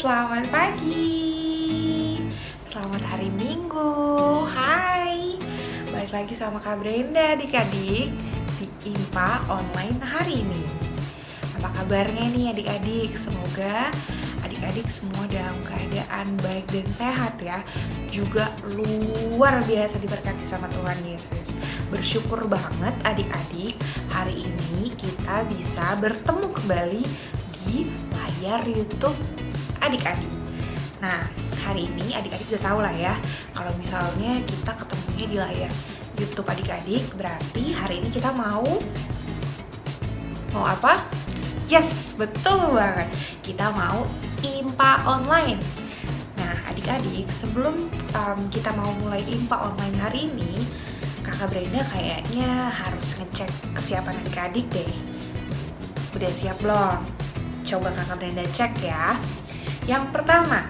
Selamat pagi, selamat hari Minggu. Hai, balik lagi sama Kak Brenda adik-adik di IMPA online hari ini. Apa kabarnya nih adik-adik? Semoga adik-adik semua dalam keadaan baik dan sehat ya. Juga luar biasa diberkati sama Tuhan Yesus. Bersyukur banget adik-adik, hari ini kita bisa bertemu kembali di layar YouTube adik-adik. Nah, hari ini adik-adik udah tahu lah ya, kalau misalnya kita ketemunya di layar YouTube adik-adik, berarti hari ini kita mau apa? Yes, betul banget. Kita mau IMPA online. Nah, adik-adik, sebelum kita mau mulai IMPA online hari ini, Kakak Brenda kayaknya harus ngecek kesiapan adik-adik deh. Udah siap belum? Coba Kakak Brenda cek ya. Yang pertama,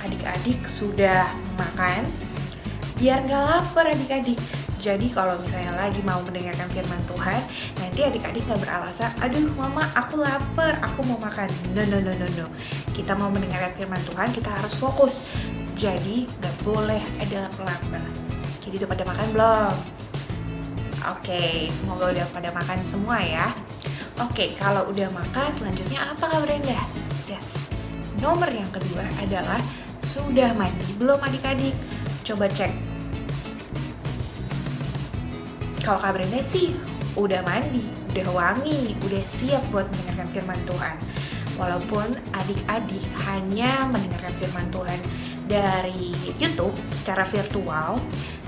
adik-adik sudah makan? Biar gak lapar adik-adik. Jadi kalau misalnya lagi mau mendengarkan firman Tuhan, nanti adik-adik gak beralasan, aduh mama aku lapar, aku mau makan. No. Kita mau mendengarkan firman Tuhan, kita harus fokus. Jadi gak boleh ada lapar. Jadi udah pada makan belum? Oke, semoga udah pada makan semua ya. Oke, kalau udah makan, selanjutnya apa Kak Brenda? Yes, nomor yang kedua adalah sudah mandi belum adik-adik? Coba cek. Kalau Kak Brenda sih udah mandi, udah wangi, udah siap buat mendengarkan firman Tuhan. Walaupun adik-adik hanya mendengarkan firman Tuhan dari YouTube secara virtual,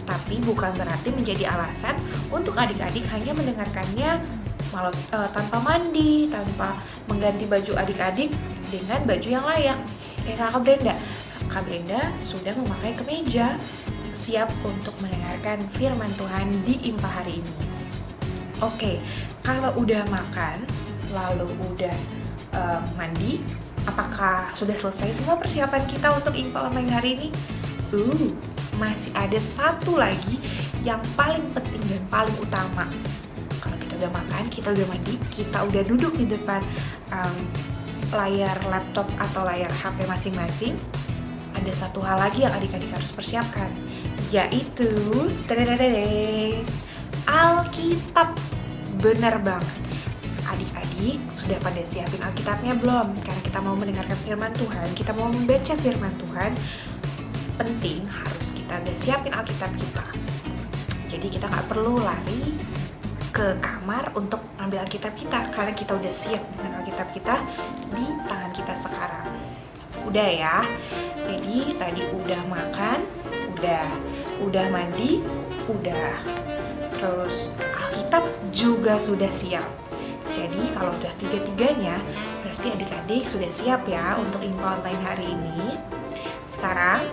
tapi bukan berarti menjadi alasan untuk adik-adik hanya mendengarkannya tanpa mandi, tanpa mengganti baju adik-adik dengan baju yang layak. Kak Brenda, Kak Brenda sudah memakai kemeja, siap untuk mendengarkan firman Tuhan di IMPA hari ini. Oke, kalau udah makan, lalu udah mandi, apakah sudah selesai semua persiapan kita untuk IMPA online hari ini? Masih ada satu lagi yang paling penting dan paling utama. Kalau kita udah makan, kita udah mandi, kita udah duduk di depan layar laptop atau layar HP masing-masing, ada satu hal lagi yang adik-adik harus persiapkan, yaitu Alkitab. Bener banget. Adik-adik sudah pada siapin Alkitabnya belum? Karena kita mau mendengarkan firman Tuhan, kita mau membaca firman Tuhan, penting harus kita udah siapin Alkitab kita. Jadi kita nggak perlu lari ke kamar untuk ambil Alkitab kita, karena kita udah siap dengan Alkitab kita di tangan kita sekarang. Udah ya. Jadi tadi udah makan, udah mandi, udah. Terus Alkitab juga sudah siap. Jadi kalau udah tiga-tiganya, berarti adik-adik sudah siap ya untuk IMPA online hari ini. Sekarang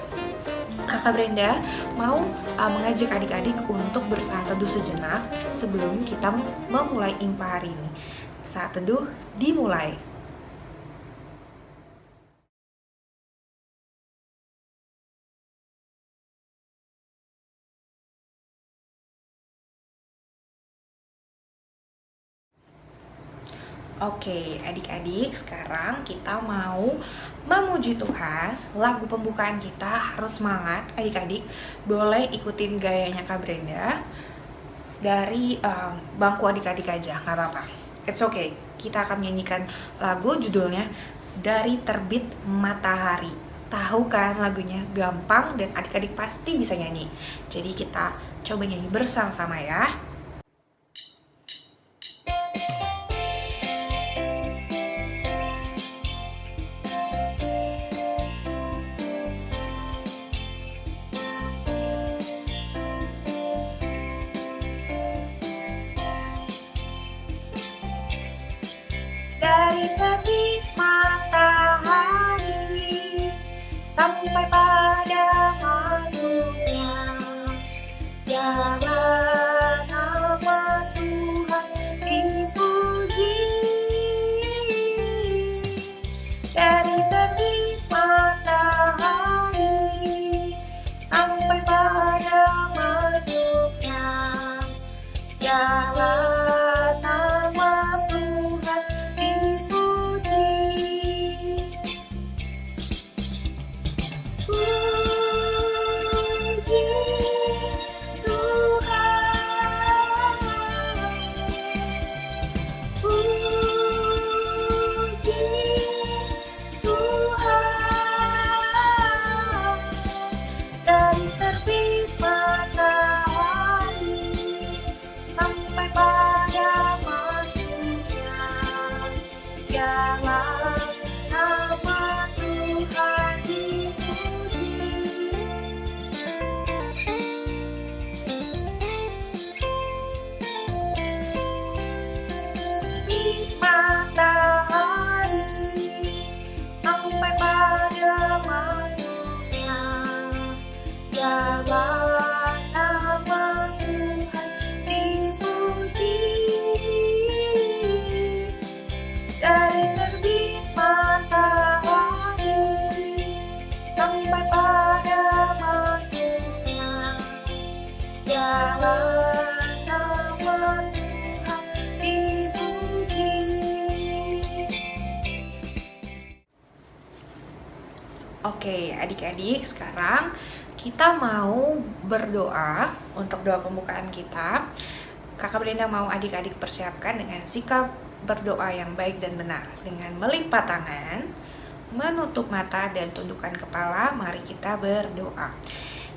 Kakak Brenda mau mengajak adik-adik untuk bersaat teduh sejenak sebelum kita memulai IMPA hari ini. Saat teduh dimulai. Oke, adik-adik, sekarang kita mau memuji Tuhan. Lagu pembukaan kita harus semangat. Adik-adik boleh ikutin gayanya Kak Brenda dari bangku adik-adik aja, nggak apa-apa. It's okay. Kita akan menyanyikan lagu judulnya Dari Terbit Matahari. Tahu kan lagunya? Gampang dan adik-adik pasti bisa nyanyi. Jadi kita coba nyanyi bersama-sama ya. Dari terbit matahari sampai pada masuknya, biarlah nama Tuhan dipuji. Dari terbit matahari sampai pada masuknya, biarlah nama Tuhan dipuji. adik-adik, sekarang kita mau berdoa untuk doa pembukaan kita. Kakak Brenda mau adik-adik persiapkan dengan sikap berdoa yang baik dan benar. Dengan melipat tangan, menutup mata dan tundukkan kepala, mari kita berdoa.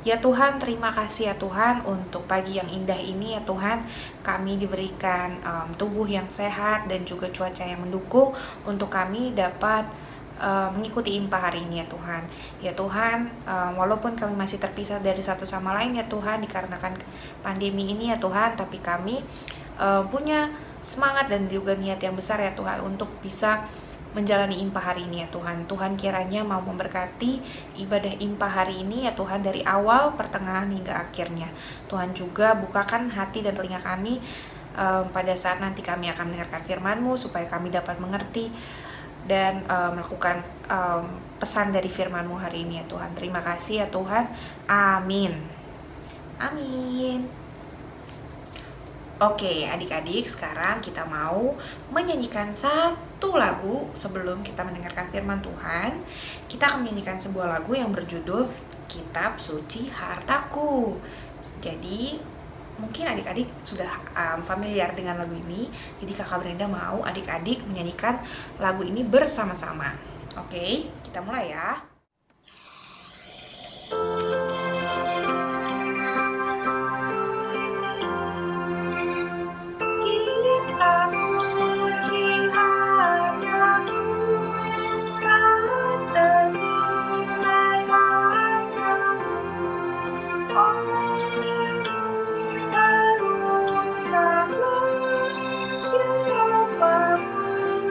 Ya Tuhan, terima kasih ya Tuhan untuk pagi yang indah ini ya Tuhan. Kami diberikan tubuh yang sehat dan juga cuaca yang mendukung untuk kami dapat mengikuti IMPA hari ini ya Tuhan. Ya Tuhan, walaupun kami masih terpisah dari satu sama lain ya Tuhan dikarenakan pandemi ini ya Tuhan, tapi kami punya semangat dan juga niat yang besar ya Tuhan untuk bisa menjalani IMPA hari ini ya Tuhan. Tuhan kiranya mau memberkati ibadah IMPA hari ini ya Tuhan, dari awal, pertengahan hingga akhirnya. Tuhan juga bukakan hati dan telinga kami pada saat nanti kami akan mendengarkan firman-Mu, supaya kami dapat mengerti dan melakukan pesan dari firman-Mu hari ini ya Tuhan. Terima kasih ya Tuhan. Amin. Amin. Oke, adik-adik, sekarang kita mau menyanyikan satu lagu sebelum kita mendengarkan firman Tuhan. Kita akan menyanyikan sebuah lagu yang berjudul Kitab Suci Hartaku. Jadi, mungkin adik-adik sudah familiar dengan lagu ini. Jadi Kakak Brenda mau adik-adik menyanyikan lagu ini bersama-sama. Oke, kita mulai ya. Kitab suci hartaku, tak ternilai hartamu. Olehmu terungkaplah siapaku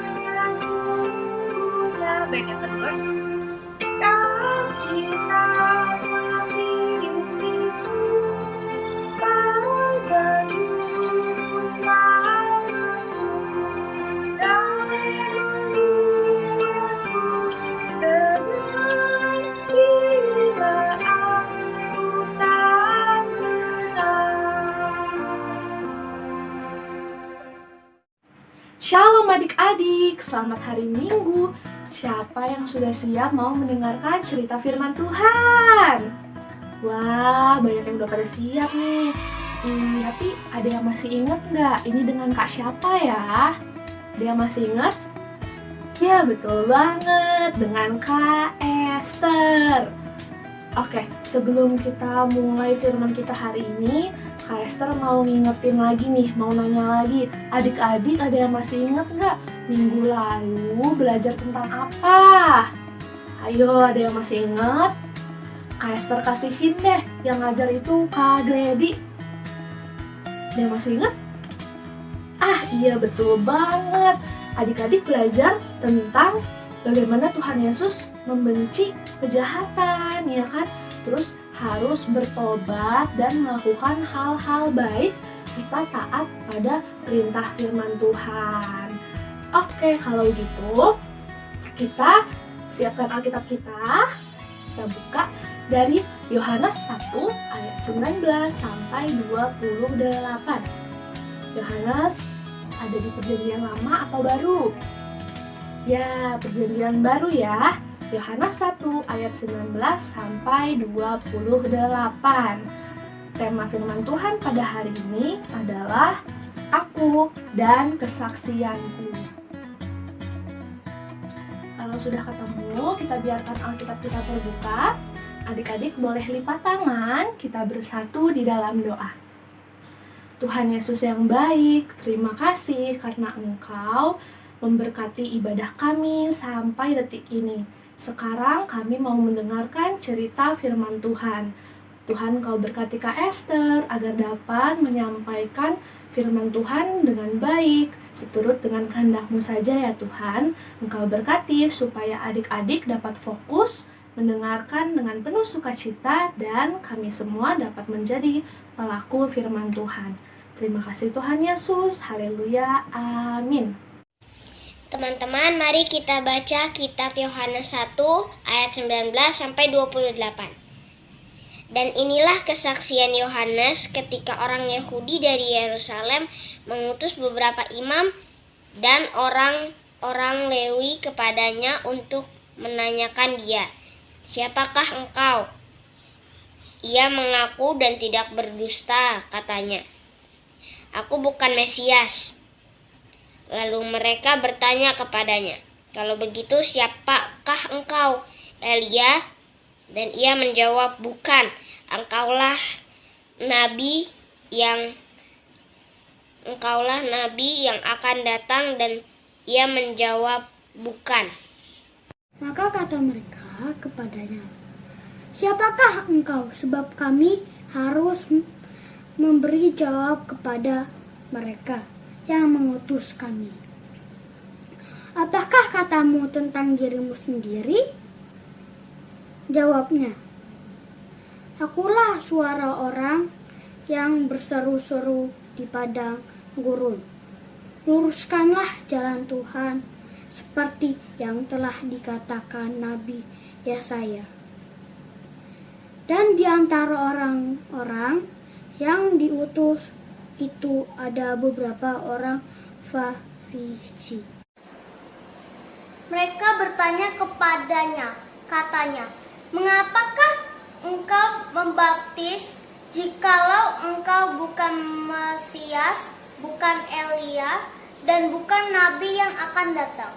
sesungguhnya. Baik, yang kedua. Alkitab membimbingku pada juru selamatku dan membuatku sedar bila aku tak benar. Shalom adik-adik, selamat hari Minggu. Siapa yang sudah siap mau mendengarkan cerita firman Tuhan? Wah, banyak yang udah pada siap nih. Tapi ada yang masih ingat nggak? Ini dengan Kak siapa ya? Ada yang masih ingat? Ya, betul banget, dengan Kak Esther. Oke, sebelum kita mulai firman kita hari ini, Kak Esther mau ngingetin lagi nih, mau nanya lagi. Adik-adik ada yang masih inget nggak? Minggu lalu belajar tentang apa? Ayo, ada yang masih inget? Kak Esther kasihin deh, yang ngajar itu Kak Gledi. Ada yang masih inget? Ah iya, betul banget. Adik-adik belajar tentang bagaimana Tuhan Yesus membenci kejahatan, ya kan? Terus harus bertobat dan melakukan hal-hal baik serta taat pada perintah firman Tuhan. Oke, kalau gitu kita siapkan Alkitab kita buka dari Yohanes 1 ayat 19 sampai 28. Yohanes ada di perjanjian lama atau baru? Ya, perjanjian baru ya. Yohanes 1 ayat 19 sampai 28. Tema firman Tuhan pada hari ini adalah Aku dan Kesaksianku. Kalau sudah ketemu, kita biarkan Alkitab kita terbuka. Adik-adik boleh lipat tangan, kita bersatu di dalam doa. Tuhan Yesus yang baik, terima kasih karena Engkau memberkati ibadah kami sampai detik ini. Sekarang kami mau mendengarkan cerita firman Tuhan. Tuhan, Kau berkati Kak Esther agar dapat menyampaikan firman Tuhan dengan baik, seturut dengan kehendak-Mu saja ya Tuhan. Engkau berkati supaya adik-adik dapat fokus mendengarkan dengan penuh sukacita dan kami semua dapat menjadi pelaku firman Tuhan. Terima kasih Tuhan Yesus. Haleluya. Amin. Teman-teman, mari kita baca kitab Yohanes 1 ayat 19 sampai 28. Dan inilah kesaksian Yohanes ketika orang Yahudi dari Yerusalem mengutus beberapa imam dan orang-orang Lewi kepadanya untuk menanyakan dia, "Siapakah engkau?" Ia mengaku dan tidak berdusta, katanya, "Aku bukan Mesias." Lalu mereka bertanya kepadanya, "Kalau begitu siapakah engkau, Elia?" Dan ia menjawab, "Bukan, engkaulah nabi yang akan datang." Dan ia menjawab, "Bukan." Maka kata mereka kepadanya, "Siapakah engkau? Sebab kami harus memberi jawab kepada mereka yang mengutus kami. Apakah katamu tentang dirimu sendiri?" Jawabnya, "Akulah suara orang yang berseru-seru di padang gurun. Luruskanlah jalan Tuhan, seperti yang telah dikatakan Nabi Yesaya." Dan di antara orang-orang yang diutus itu ada beberapa orang Farisi. Mereka bertanya kepadanya, katanya, "Mengapakah engkau membaptis jikalau engkau bukan Mesias, bukan Elia, dan bukan Nabi yang akan datang?"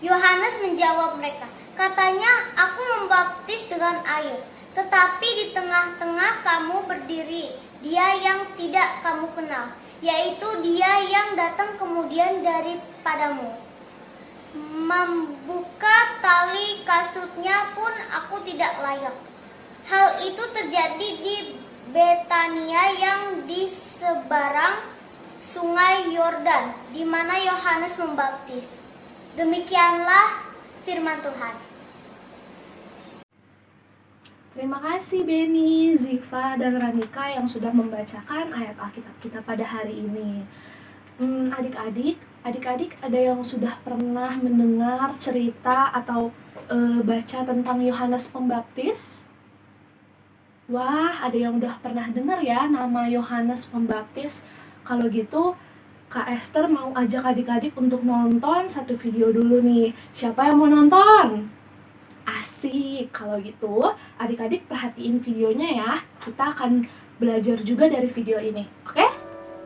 Yohanes menjawab mereka, katanya, "Aku membaptis dengan air, tetapi di tengah-tengah kamu berdiri Dia yang tidak kamu kenal, yaitu Dia yang datang kemudian daripadamu. Membuka tali kasutnya pun aku tidak layak." Hal itu terjadi di Betania yang di seberang sungai Yordan, di mana Yohanes membaptis. Demikianlah firman Tuhan. Terima kasih Beni, Ziva, dan Ranika yang sudah membacakan ayat Alkitab kita pada hari ini. Adik-adik ada yang sudah pernah mendengar cerita atau baca tentang Yohanes Pembaptis? Wah, ada yang udah pernah dengar ya nama Yohanes Pembaptis. Kalau gitu, Kak Esther mau ajak adik-adik untuk nonton satu video dulu nih. Siapa yang mau nonton? Asik. Kalau gitu, adik-adik perhatiin videonya ya. Kita akan belajar juga dari video ini. Oke?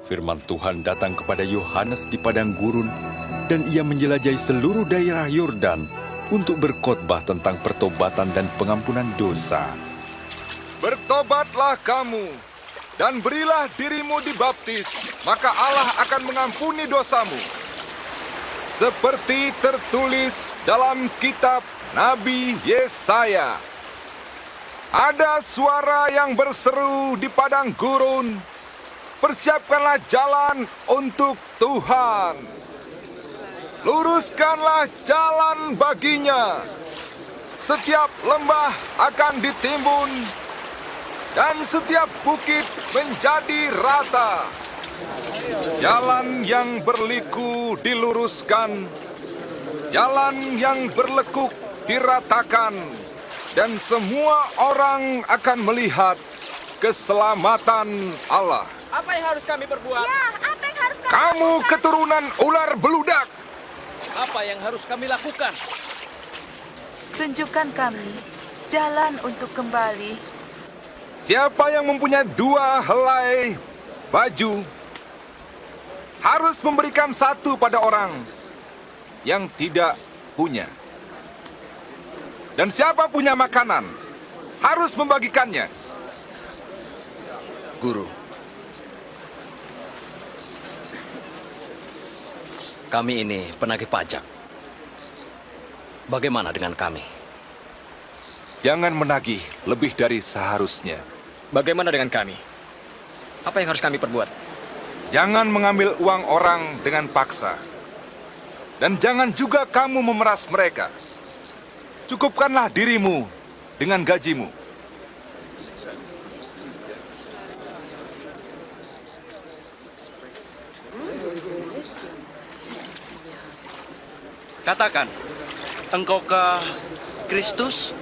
Firman Tuhan datang kepada Yohanes di padang gurun, dan ia menjelajahi seluruh daerah Yordan untuk berkhotbah tentang pertobatan dan pengampunan dosa. Bertobatlah kamu, dan berilah dirimu dibaptis, maka Allah akan mengampuni dosamu. Seperti tertulis dalam kitab Nabi Yesaya. Ada suara yang berseru di padang gurun, "Persiapkanlah jalan untuk Tuhan. Luruskanlah jalan baginya. Setiap lembah akan ditimbun, dan setiap bukit menjadi rata. Jalan yang berliku diluruskan, jalan yang berlekuk diratakan, dan semua orang akan melihat keselamatan Allah." Apa yang harus kami perbuat? Kamu keturunan ular beludak. Apa yang harus kami lakukan? Tunjukkan kami jalan untuk kembali. Siapa yang mempunyai 2 helai baju harus memberikan 1 pada orang yang tidak punya. Dan siapa punya makanan harus membagikannya. Guru, kami ini penagih pajak. Bagaimana dengan kami? Jangan menagih lebih dari seharusnya. Bagaimana dengan kami? Apa yang harus kami perbuat? Jangan mengambil uang orang dengan paksa. Dan jangan juga kamu memeras mereka. Cukupkanlah dirimu dengan gajimu. Katakan, engkaukah Kristus?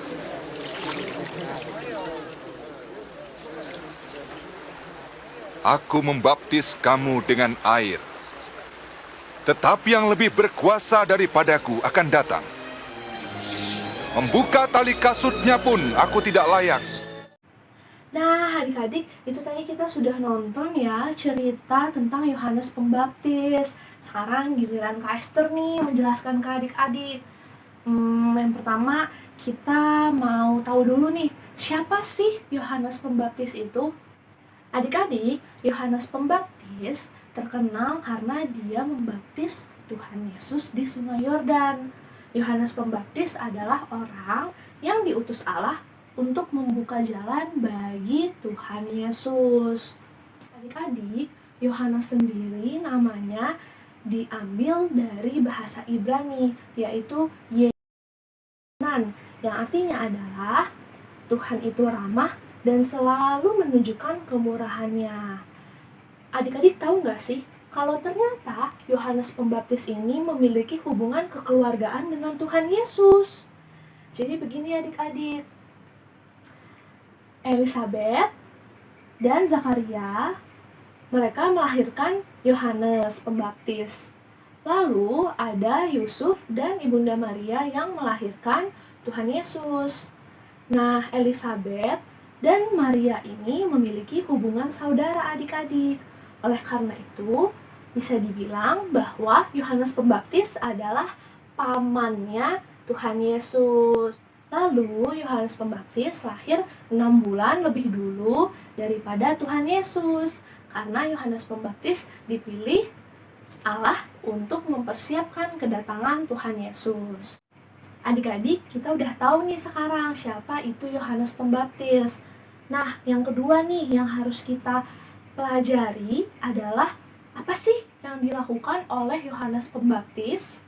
Aku membaptis kamu dengan air. Tetapi yang lebih berkuasa daripadaku akan datang. Membuka tali kasutnya pun aku tidak layak. Nah, adik-adik, itu tadi kita sudah nonton ya cerita tentang Yohanes Pembaptis. Sekarang giliran Kak Esther nih menjelaskan ke adik-adik. Yang pertama, kita mau tahu dulu nih, siapa sih Yohanes Pembaptis itu? Adik-adik, Yohanes Pembaptis terkenal karena dia membaptis Tuhan Yesus di Sungai Yordan. Yohanes Pembaptis adalah orang yang diutus Allah untuk membuka jalan bagi Tuhan Yesus. Adik-adik, Yohanes sendiri namanya diambil dari bahasa Ibrani, yaitu Yohanan, yang artinya adalah Tuhan itu ramah dan selalu menunjukkan kemurahannya. Adik-adik tahu nggak sih, kalau ternyata Yohanes Pembaptis ini memiliki hubungan kekeluargaan dengan Tuhan Yesus. Jadi begini adik-adik, Elizabeth dan Zakaria, mereka melahirkan Yohanes Pembaptis. Lalu ada Yusuf dan Ibunda Maria yang melahirkan Tuhan Yesus. Nah, Elizabeth dan Maria ini memiliki hubungan saudara adik-adik. Oleh karena itu, bisa dibilang bahwa Yohanes Pembaptis adalah pamannya Tuhan Yesus. Lalu Yohanes Pembaptis lahir 6 bulan lebih dulu daripada Tuhan Yesus, karena Yohanes Pembaptis dipilih Allah untuk mempersiapkan kedatangan Tuhan Yesus. Adik-adik, kita udah tahu nih sekarang siapa itu Yohanes Pembaptis. Nah, yang kedua nih yang harus kita pelajari adalah apa sih yang dilakukan oleh Yohanes Pembaptis?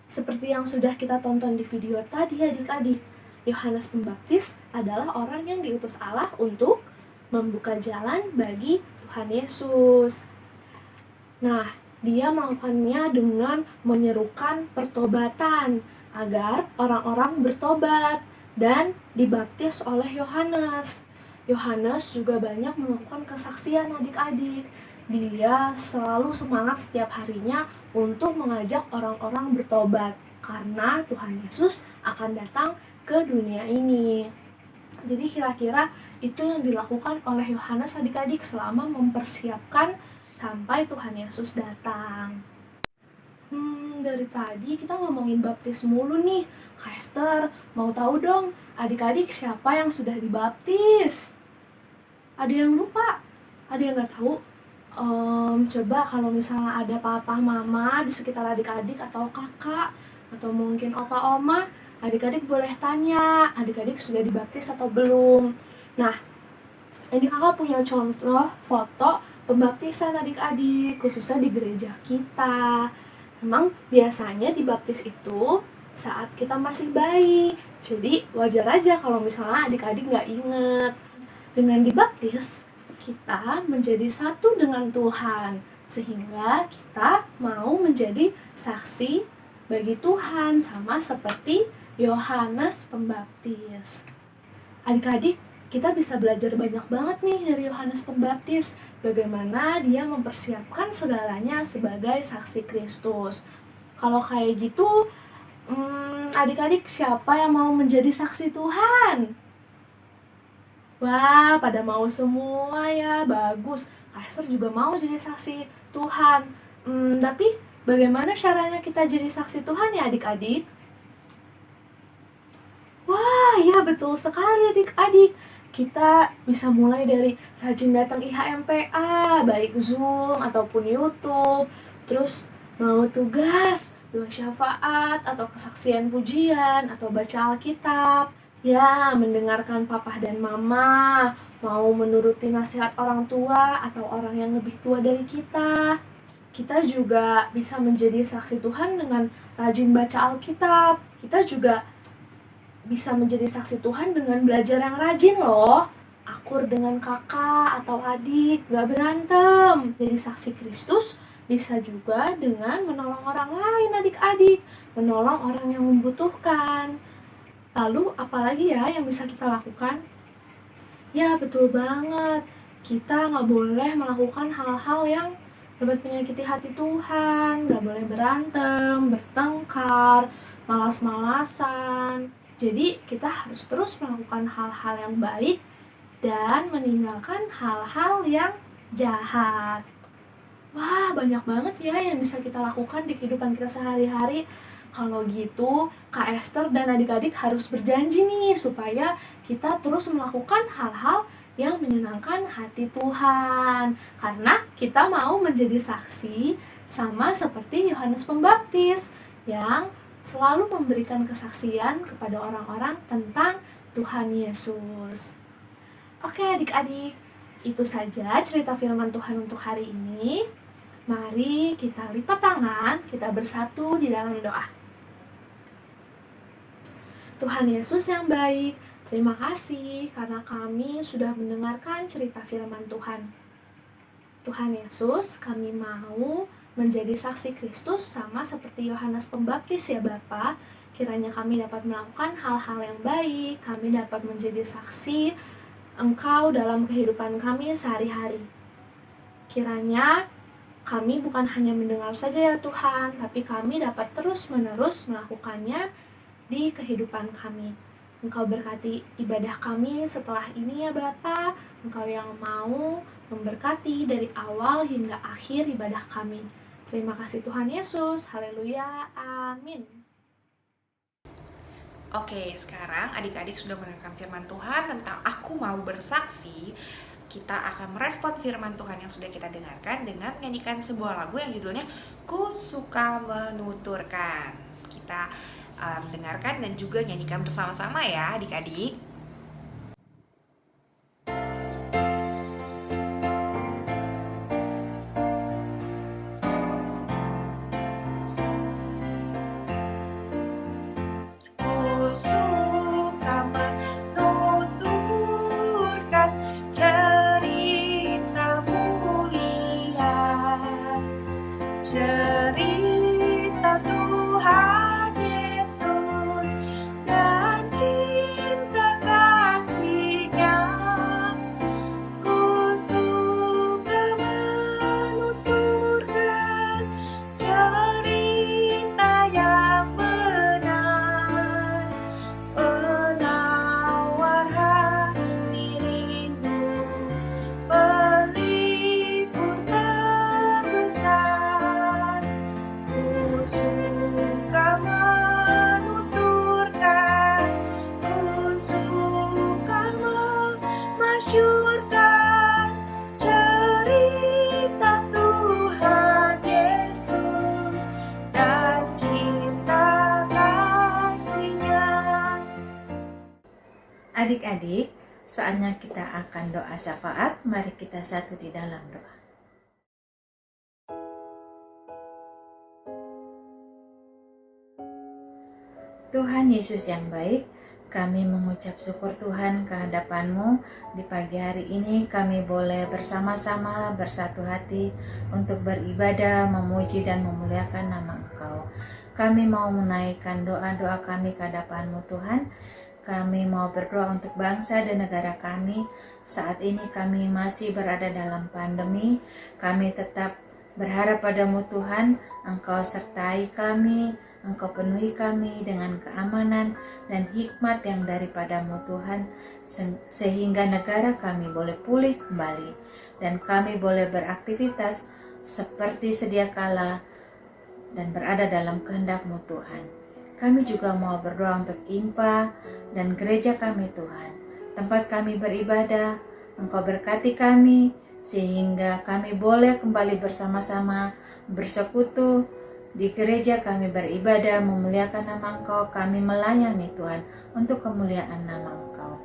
Seperti yang sudah kita tonton di video tadi adik-adik, Yohanes Pembaptis adalah orang yang diutus Allah untuk membuka jalan bagi Tuhan Yesus. Nah, dia melakukannya dengan menyerukan pertobatan agar orang-orang bertobat dan dibaptis oleh Yohanes. Yohanes juga banyak melakukan kesaksian adik-adik. Dia selalu semangat setiap harinya untuk mengajak orang-orang bertobat karena Tuhan Yesus akan datang ke dunia ini. Jadi kira-kira itu yang dilakukan oleh Yohanes adik-adik selama mempersiapkan sampai Tuhan Yesus datang. Dari tadi kita ngomongin baptis mulu nih. Kak Esther, mau tahu dong adik-adik siapa yang sudah dibaptis? Ada yang lupa? Ada yang nggak tahu? Coba kalau misalnya ada papa mama di sekitar adik-adik atau kakak atau mungkin opa oma, adik-adik boleh tanya adik-adik sudah dibaptis atau belum. Nah, ini kakak punya contoh foto pembaptisan adik-adik khususnya di gereja kita. Memang biasanya dibaptis itu saat kita masih bayi, jadi wajar aja kalau misalnya adik-adik nggak inget. Dengan dibaptis kita menjadi satu dengan Tuhan, sehingga kita mau menjadi saksi bagi Tuhan sama seperti Yohanes Pembaptis. Adik-adik, kita bisa belajar banyak banget nih dari Yohanes Pembaptis, bagaimana dia mempersiapkan segalanya sebagai saksi Kristus. Kalau kayak gitu, adik-adik siapa yang mau menjadi saksi Tuhan? Wah, pada mau semua ya, bagus. Kak Esther juga mau jadi saksi Tuhan. Tapi bagaimana caranya kita jadi saksi Tuhan ya adik-adik? Wah, ya betul sekali adik-adik. Kita bisa mulai dari rajin datang IHMPA, baik Zoom ataupun YouTube. Terus mau tugas, doa syafaat, atau kesaksian pujian, atau baca Alkitab. Ya, mendengarkan papa dan mama, mau menuruti nasihat orang tua atau orang yang lebih tua dari kita. Kita juga bisa menjadi saksi Tuhan dengan rajin baca Alkitab. Kita juga bisa menjadi saksi Tuhan dengan belajar yang rajin loh. Akur dengan kakak atau adik, gak berantem. Jadi saksi Kristus bisa juga dengan menolong orang lain adik-adik, menolong orang yang membutuhkan. Lalu apalagi ya yang bisa kita lakukan? Ya betul banget, kita gak boleh melakukan hal-hal yang dapat menyakiti hati Tuhan. Gak boleh berantem, bertengkar, malas-malasan. Jadi kita harus terus melakukan hal-hal yang baik dan meninggalkan hal-hal yang jahat. Wah, banyak banget ya yang bisa kita lakukan di kehidupan kita sehari-hari. Kalau gitu, Kak Esther dan adik-adik harus berjanji nih supaya kita terus melakukan hal-hal yang menyenangkan hati Tuhan. Karena kita mau menjadi saksi sama seperti Yohanes Pembaptis yang selalu memberikan kesaksian kepada orang-orang tentang Tuhan Yesus. Oke adik-adik, itu saja cerita firman Tuhan untuk hari ini. Mari kita lipat tangan, kita bersatu di dalam doa. Tuhan Yesus yang baik, terima kasih karena kami sudah mendengarkan cerita firman Tuhan. Tuhan Yesus, kami mau menjadi saksi Kristus sama seperti Yohanes Pembaptis ya Bapa. Kiranya kami dapat melakukan hal-hal yang baik, kami dapat menjadi saksi Engkau dalam kehidupan kami sehari-hari. Kiranya kami bukan hanya mendengar saja ya Tuhan, tapi kami dapat terus-menerus melakukannya di kehidupan kami. Engkau berkati ibadah kami setelah ini ya Bapa. Engkau yang mau memberkati dari awal hingga akhir ibadah kami. Terima kasih Tuhan Yesus. Haleluya. Amin. Oke, sekarang adik-adik sudah mendengarkan firman Tuhan tentang aku mau bersaksi. Kita akan merespon firman Tuhan yang sudah kita dengarkan dengan menyanyikan sebuah lagu yang judulnya Ku Suka Menuturkan. Kita dengarkan dan juga nyanyikan bersama-sama ya adik-adik. Ku suka menuturkan cerita mulia, cerita Tuhan Yesus dan cinta kasih-Nya. Ku suka menuturkan cerita yang benar, penawar hati rindu, pelipur terbesar. Ku suka menuturkan, ku suka memasyurkan cerita Tuhan Yesus dan cinta kasih-Nya. Adik-adik, saatnya kita akan doa syafaat. Mari kita satu di dalam doa. Tuhan Yesus yang baik, kami mengucap syukur Tuhan kehadapan-Mu. Di pagi hari ini kami boleh bersama-sama bersatu hati untuk beribadah, memuji dan memuliakan nama Engkau. Kami mau menaikkan doa-doa kami kehadapan-Mu Tuhan. Kami mau berdoa untuk bangsa dan negara kami. Saat ini kami masih berada dalam pandemi. Kami tetap berharap padamu Tuhan. Engkau sertai kami, Engkau penuhi kami dengan keamanan dan hikmat yang daripadamu Tuhan, sehingga negara kami boleh pulih kembali dan kami boleh beraktivitas seperti sedia kala dan berada dalam kehendak-Mu Tuhan. Kami juga mau berdoa untuk IMPA dan gereja kami Tuhan, tempat kami beribadah. Engkau berkati kami sehingga kami boleh kembali bersama-sama bersekutu di gereja, kami beribadah, memuliakan nama Engkau, kami melayani Tuhan untuk kemuliaan nama Engkau.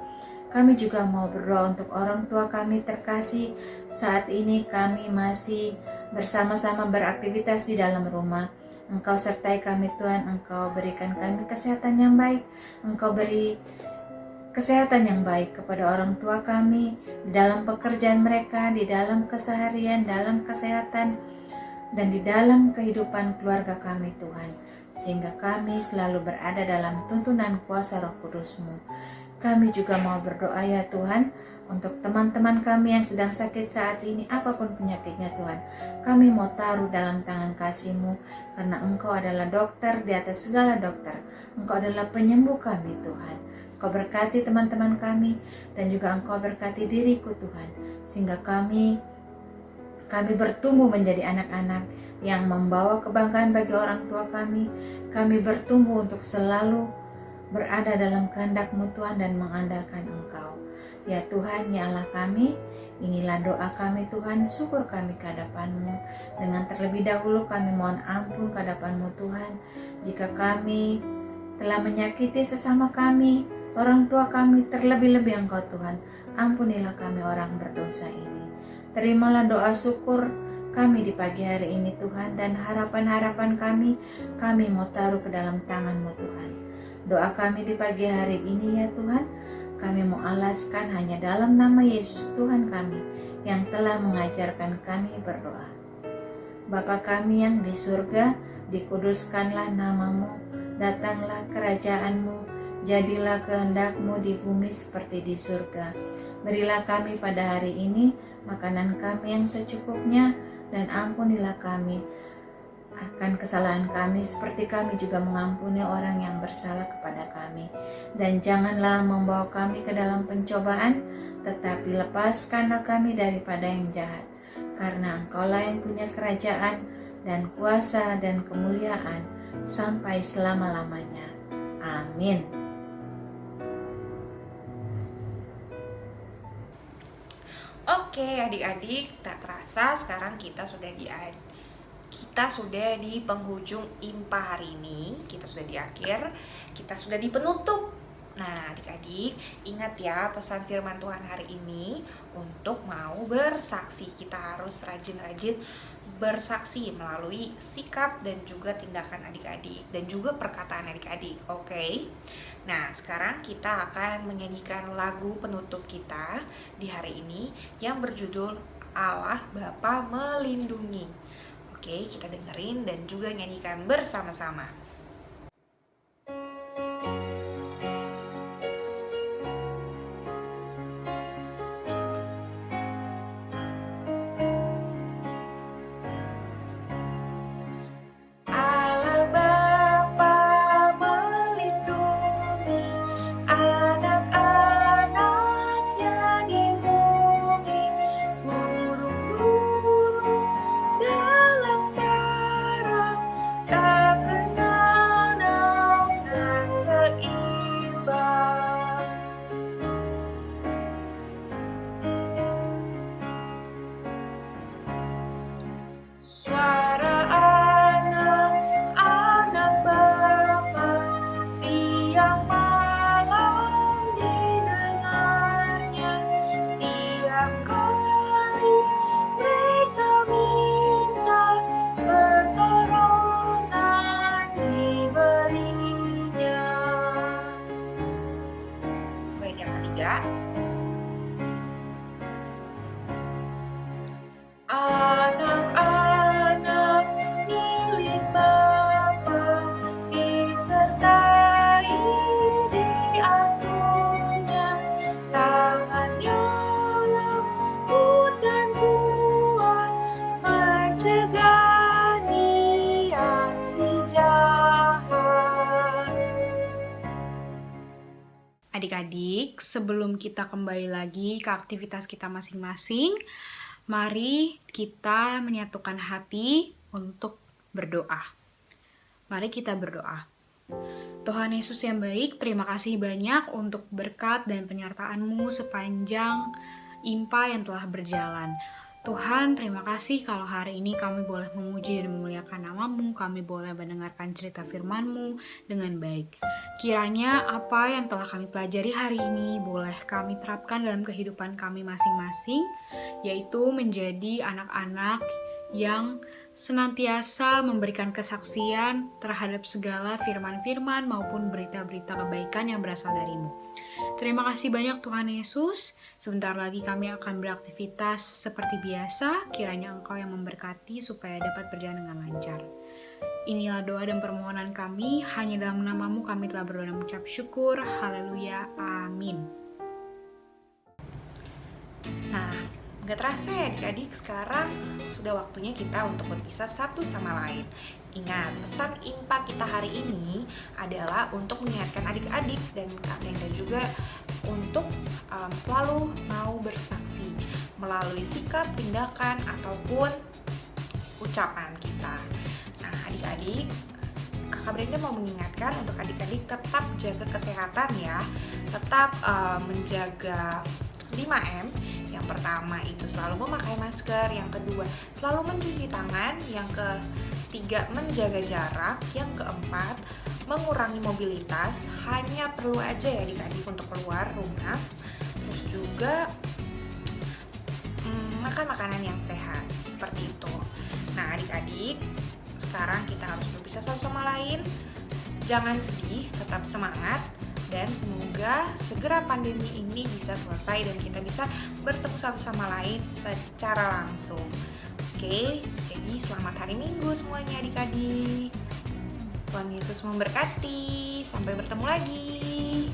Kami juga mau berdoa untuk orang tua kami terkasih. Saat ini kami masih bersama-sama beraktivitas di dalam rumah. Engkau sertai kami Tuhan, Engkau berikan kami kesehatan yang baik, Engkau beri kesehatan yang baik kepada orang tua kami, di dalam pekerjaan mereka, di dalam keseharian, dalam kesehatan, dan di dalam kehidupan keluarga kami Tuhan, sehingga kami selalu berada dalam tuntunan kuasa Roh Kudus-Mu. Kami juga mau berdoa ya Tuhan Untuk teman-teman kami yang sedang sakit saat ini, apapun penyakitnya Tuhan, kami mau taruh dalam tangan kasih-Mu, karena Engkau adalah dokter di atas segala dokter. Engkau adalah penyembuh kami Tuhan. Engkau berkati teman-teman kami, dan juga Engkau berkati diriku Tuhan, sehingga kami bertumbuh menjadi anak-anak yang membawa kebanggaan bagi orang tua kami. Kami bertumbuh untuk selalu berada dalam kehendak-Mu Tuhan dan mengandalkan Engkau. Ya Tuhan, ya Allah kami, inilah doa kami Tuhan, syukur kami ke hadapan-Mu. Dengan terlebih dahulu kami mohon ampun ke hadapan-Mu Tuhan, jika kami telah menyakiti sesama kami, orang tua kami, terlebih-lebih Engkau Tuhan. Ampunilah kami orang berdosa ini. Terimalah doa syukur kami di pagi hari ini Tuhan, dan harapan-harapan kami mau taruh ke dalam tangan-Mu Tuhan. Doa kami di pagi hari ini ya Tuhan, kami mau alaskan hanya dalam nama Yesus Tuhan kami yang telah mengajarkan kami berdoa. Bapa kami yang di surga, dikuduskanlah nama-Mu, datanglah kerajaan-Mu, jadilah kehendak-Mu di bumi seperti di surga. Berilah kami pada hari ini makanan kami yang secukupnya, dan ampunilah kami akan kesalahan kami seperti kami juga mengampuni orang yang bersalah kepada kami. Dan janganlah membawa kami ke dalam pencobaan, tetapi lepaskanlah kami daripada yang jahat. Karena Engkaulah yang punya kerajaan dan kuasa dan kemuliaan sampai selama-lamanya. Amin. Oke adik-adik, tak terasa sekarang kita sudah di penghujung IMPA hari ini. Kita sudah di akhir, kita sudah di penutup. Nah adik-adik, ingat ya pesan firman Tuhan hari ini, untuk mau bersaksi kita harus rajin-rajin bersaksi melalui sikap dan juga tindakan adik-adik, dan juga perkataan adik-adik. Oke. Nah sekarang kita akan menyanyikan lagu penutup kita di hari ini yang berjudul Allah Bapa Melindungi. Oke, kita dengerin dan juga nyanyikan bersama-sama. Allah Bapa melindungi anak-anaknya di bumi, burung-burung dalam sarang tak kenal naungan seimbang. Suara anak-anak Bapa siang malam didengarnya, tiap kali mereka minta pertolongan diberinya. Bait yang ketiga. Anak-anak milik Bapa disertai diasuhnya, tangannya lembut dan kuat mencegah niat si jahat. Adik-adik, sebelum kita kembali lagi ke aktivitas kita masing-masing, mari kita menyatukan hati untuk berdoa. Mari kita berdoa. Tuhan Yesus yang baik, terima kasih banyak untuk berkat dan penyertaan-Mu sepanjang IMPA yang telah berjalan. Tuhan, terima kasih kalau hari ini kami boleh memuji dan memuliakan nama-Mu, kami boleh mendengarkan cerita firman-Mu dengan baik. Kiranya apa yang telah kami pelajari hari ini boleh kami terapkan dalam kehidupan kami masing-masing, yaitu menjadi anak-anak yang senantiasa memberikan kesaksian terhadap segala firman-firman maupun berita-berita kebaikan yang berasal dari-Mu. Terima kasih banyak Tuhan Yesus. Sebentar lagi kami akan beraktivitas seperti biasa. Kiranya Engkau yang memberkati supaya dapat berjalan dengan lancar. Inilah doa dan permohonan kami. Hanya dalam nama-Mu kami telah berdoa dan mengucap syukur. Haleluya. Amin. Nah, nggak terasa ya adik-adik, sekarang sudah waktunya kita untuk berpisah satu sama lain. Ingat, pesan IMPA kita hari ini adalah untuk mengingatkan adik-adik dan Kak Brenda juga untuk selalu mau bersaksi melalui sikap, tindakan, ataupun ucapan kita. Nah, adik-adik, Kakak Brenda mau mengingatkan untuk adik-adik tetap jaga kesehatan ya, tetap menjaga 5M. Yang pertama itu selalu memakai masker, yang kedua selalu mencuci tangan, yang ketiga menjaga jarak, yang keempat mengurangi mobilitas, hanya perlu aja ya adik-adik untuk keluar rumah. Terus juga makan makanan yang sehat, seperti itu. Nah adik-adik, sekarang kita harus berpisah satu sama lain. Jangan sedih, tetap semangat. Dan semoga segera pandemi ini bisa selesai dan kita bisa bertemu satu sama lain secara langsung. Oke, jadi selamat hari Minggu semuanya adik-adik. Tuhan Yesus memberkati. Sampai bertemu lagi.